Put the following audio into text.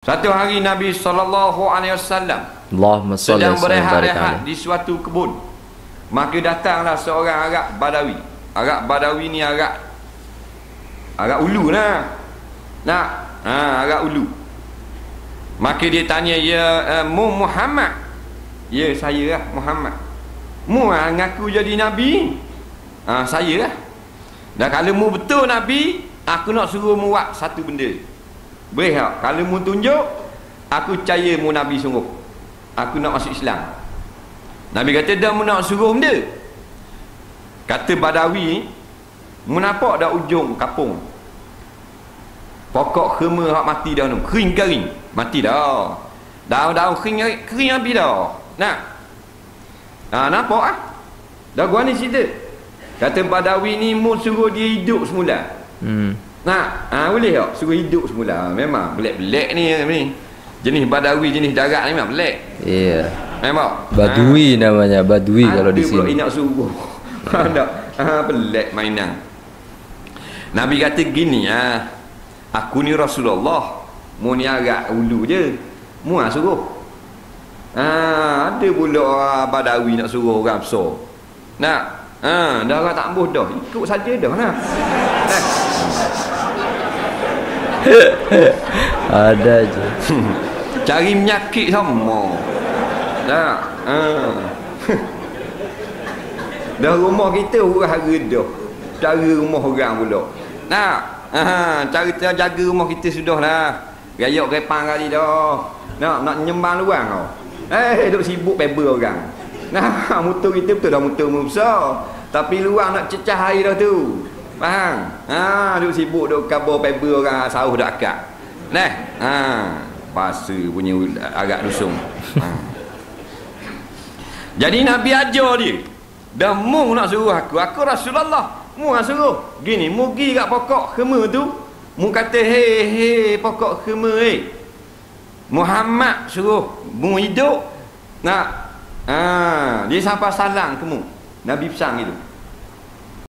Satu hari Nabi SAW sedang berehat-rehat di suatu kebun. Maka datanglah seorang Arab Badawi. Arab Badawi ni Arab ulu lah. Arab ulu. Maka dia tanya, ya Muhammad. Ya, saya lah Muhammad. Mu ngaku jadi Nabi? Saya lah. Dan kalau mu betul Nabi, aku nak suruh mu buat satu benda. Boleh tak? Kalau mu tunjuk, aku percaya mu Nabi sungguh. Aku nak masuk Islam. Nabi kata, dah mu nak suruh benda. Kata Badawi, mu nampak dah ujung kapung. Pokok khema hak mati dah tu. Kering-kering. Mati dah. Daun-daun kering habis dah. Nampak ah? Dah gua ni cerita. Kata Badawi ni mu suruh dia hidup semula. Boleh tak? Suruh hidup semula. Memang belak-belak ni. Jenis Badawi, jenis darat ni memang belak. Ya. Memang Badui namanya, Badui kalau di sini. Ada nak suruh. Ada. Belak mainan. Nabi kata gini, aku ni Rasulullah. Mu ni agak ulu je. Mu suruh. Ada pula Badawi nak suruh orang besar. Dah orang tak ambuh dah. Ikut saja dah lah. Ada je. Cari menyakit sama. Dah rumah kita hura-hara dah. Cara rumah orang pula. Cara jaga rumah kita sudah lah. Gayak repang kali dah. Nak nyembang luang kau. Duk sibuk paper orang. Motor kita betul dah motor besar. Tapi luang nak cecah air dah tu. Faham? Duk sibuk duk kabur paper orang sauh dak akak. Bahasa punya agak dusung. Jadi Nabi ajar dia. Dah mu nak suruh aku Rasulullah. Mu nak suruh. Gini, mu pergi kat pokok khema tu. Mu kata, hei pokok khema Muhammad suruh mu hidup. Dia sampai salang ke mu. Nabi pesan gitu.